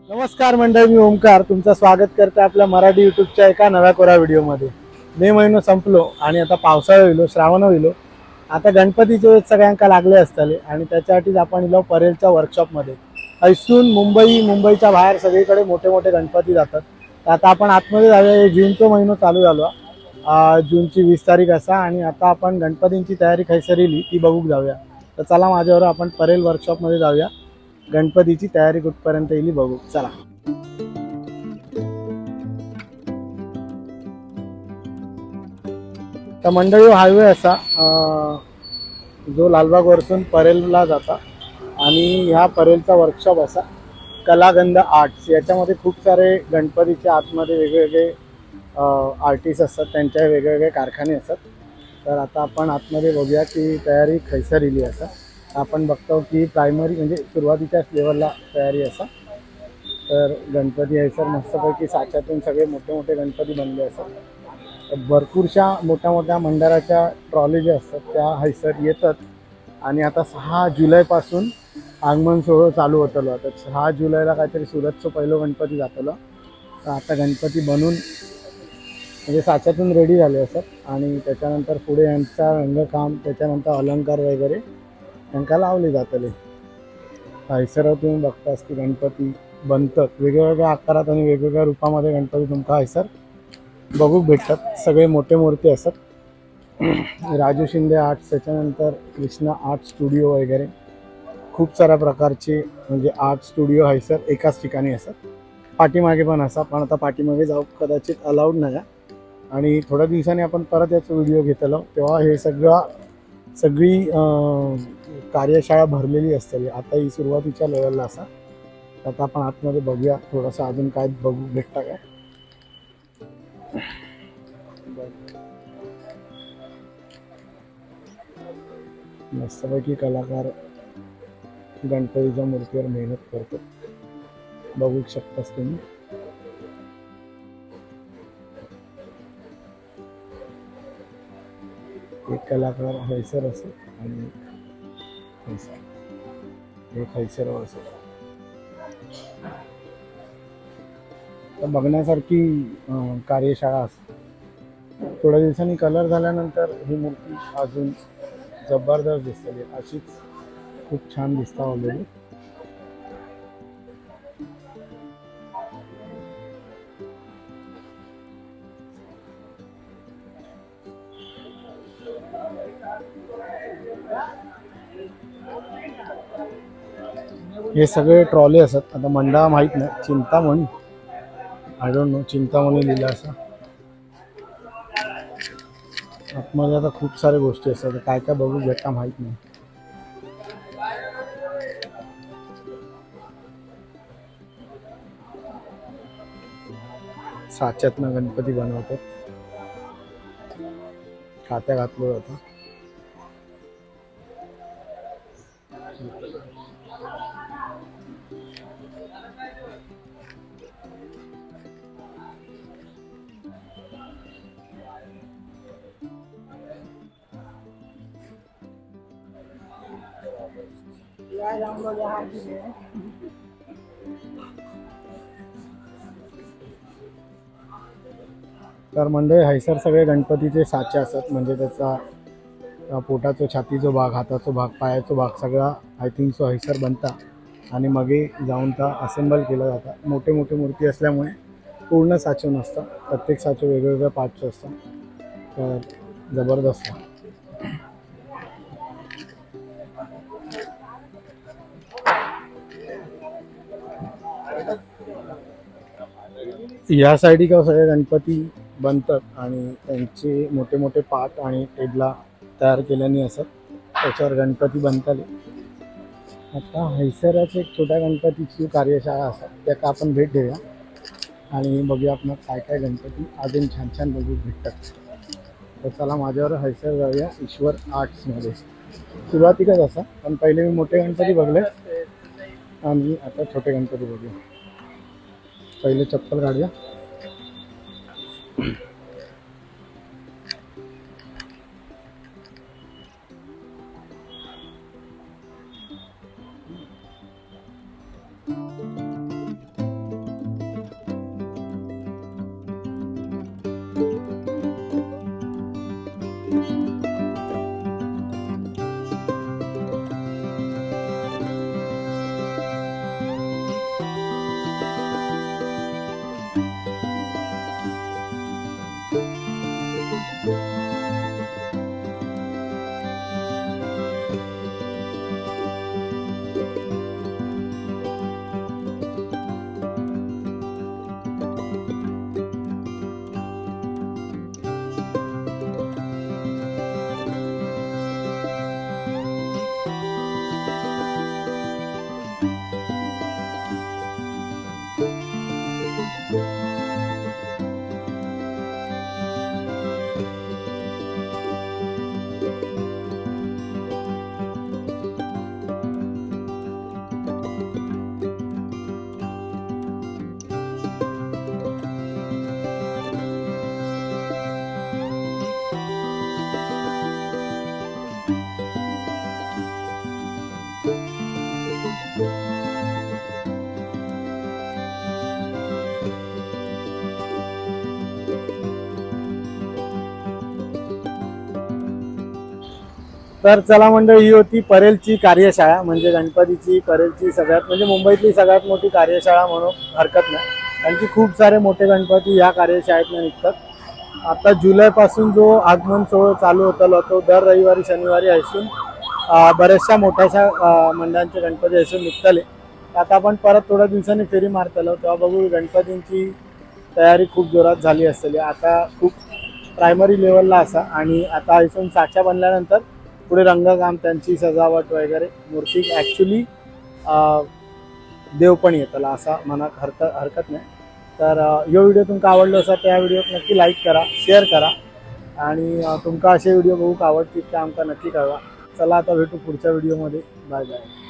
नमस्कार मंडळी, मी ओमकार तुमचं स्वागत करते आपल्या मराठी यूट्यूबच्या एका नव्या कोरा व्हिडिओमध्ये। मे महिना संपलो आणि आता पावसाळा होईलो, श्रावण होईलो। आता गणपतीचे वेळ सगळ्यांका लागले असतले आणि त्याच्यासाठीच आपण इलो परेलच्या वर्कशॉपमध्ये। ऐसून मुंबईच्या बाहेर सगळीकडे मोठे मोठे गणपती जातात। तर आता आपण आतमध्ये जाऊया। जूनचा महिना चालू झालो, जूनची 20 तारीख असा आणि आता आपण गणपतींची तयारी खैसर इली ती बघूक जाऊया। तर चला माझ्यावर आपण परेल वर्कशॉपमध्ये जाऊया, गणपतीची तयारी कुठपर्यंत येईल बघू चला। तर मंडळी हायवे असा जो लालबाग वरसून परेलला जाता आणि ह्या परेलचा वर्कशॉप असा कलागंध आर्ट्स। याच्यामध्ये खूप सारे गणपतीच्या आतमध्ये वेगवेगळे आर्टिस्ट असतात, त्यांचे वेगवेगळे कारखाने असतात। तर आता आपण आतमध्ये बघूया की तयारी खैसर इली असा। आपण बघतो की प्रायमरी म्हणजे सुरुवातीच्या लेवलला तयारी असा। तर गणपती हैसर मस्तपैकी साच्यातून सगळे मोठे मोठे गणपती बनले असतात। भरपूरशा मोठ्या मोठ्या मंडळाच्या ट्रॉली जे असतात त्या हैसर येतात आणि आता 6 जुलैपासून आगमन सोहळा चालू होतलो। आता 6 जुलैला काहीतरी सुरतचं पहिलं गणपती जातलो। तर आता गणपती बनून म्हणजे साच्यातून रेडी झाले असतात आणि त्याच्यानंतर पुढे यांचा रंगकाम, त्याच्यानंतर अलंकार वगैरे त्यांना लावले जातले। हैसर तुम्ही बघतास की गणपती बनतात वेगवेगळ्या आकारात आणि वेगवेगळ्या रूपामध्ये गणपती तुमका हैसर बघूक भेटतात। सगळे मोठे मूर्ती असतात। राजू शिंदे आर्ट्स, त्याच्यानंतर कृष्णा आर्ट स्टुडिओ वगैरे खूप साऱ्या प्रकारचे म्हणजे आर्ट स्टुडिओ हैसर एकाच ठिकाणी असतात। पाठीमागे पण असा, पण आता पाठीमागे जाऊ कदाचित अलाउड नाही आणि थोड्या दिवसांनी आपण परत याचा व्हिडिओ घेतलो तेव्हा हे सगळी कार्यशाळा भरलेली असते। आता ही सुरुवातीच्या लेवलला असा। आता आपण आतमध्ये बघूया थोडंसं अजून काय बघू भेटतं काय। मस्तपैकी कलाकार गणपतीच्या मूर्तीवर मेहनत करतो, बघू शकतास तुम्ही। एक कलाकार हैसर असेल आणि एक हैसर असेल। तर बघण्यासारखी कार्यशाळा असते। थोड्या दिवसांनी कलर झाल्यानंतर ही मूर्ती अजून जबरदस्त दिसते, अशीच खूप छान दिसता ऑलरेडी। हे सगळे ट्रॉली असतात। आता मंडळा माहित नाही, Chintamani, I don't know, Chintamani लिहिलं असं। आतमध्ये आता खूप साऱ्या गोष्टी असतात, काय काय बघू भेटता माहित नाही। साच्यातनं गणपती बनवतात, खात्या घातलं जातं। तर मंडळी हैसर सगळे गणपतीचे साचे असतात, म्हणजे त्याचा पोटाचा, छातीचा भाग, हाताचा भाग, पायाचा भाग सगळा आय थिंक सो हैसर बनता आणि मगे जाऊन त्या असेंबल केलं जातं। मोठे मोठे मूर्ती असल्यामुळे पूर्ण साचे नसतं, प्रत्येक साचे वेगवेगळ्या पार्टचे असतात। तर जबरदस्त। या साईडी का सगळे गणपती बनतात आणि त्यांचे मोठे मोठे पाट आणि टेबला तयार केल्याने असं त्याच्यावर गणपती बनताले। आता हैसराच एक छोट्या गणपतीची कार्यशाळा असतात त्याका आपण भेट देऊया आणि बघूया आपण काय काय गणपती अजून छान छान बघू भेटतात। तर चला माझ्यावर हैसर जाऊया ईश्वर आर्ट्समध्ये। सुरुवातीलाच असा पण पहिले मी मोठे गणपती बघले आणि आता छोटे गणपती बघूया। पहिले चप्पल काढूया। तर चला मंडळी, ही होती परेलची कार्यशाळा म्हणजे गणपतीची परेलची सगळ्यात म्हणजे मुंबईतली सगळ्यात मोठी कार्यशाळा म्हणून हरकत नाही, कारण की खूप सारे मोठे गणपती या कार्यशाळेतून निघतात। आता जुलैपासून जो आगमन सोहळा चालू होता तो दर रविवारी शनिवारी हैसून बऱ्याचशा मोठ्याशा मंडळांचे गणपती हैसून निघतले। आता आपण परत थोड्या दिवसांनी फेरी मारतलो तेव्हा बघू गणपतींची तयारी खूप जोरात झाली असलेली। आता खूप प्रायमरी लेवलला असा आणि आता हैसून साचा बनल्यानंतर पुढे रंगकाम त्यांची सजावट वगैरे मूर्ती ॲक्च्युली देव पण येतला असा मनात हरकत नाही। तर यो व्हिडिओ तुमका आवडलो असा त्या व्हिडिओक नक्की लाईक करा, शेअर करा आणि तुमका असे व्हिडिओ बघूक आवडतील ते आमका नक्की कळवा। चला आता भेटू पुढच्या व्हिडिओमध्ये। Bye bye.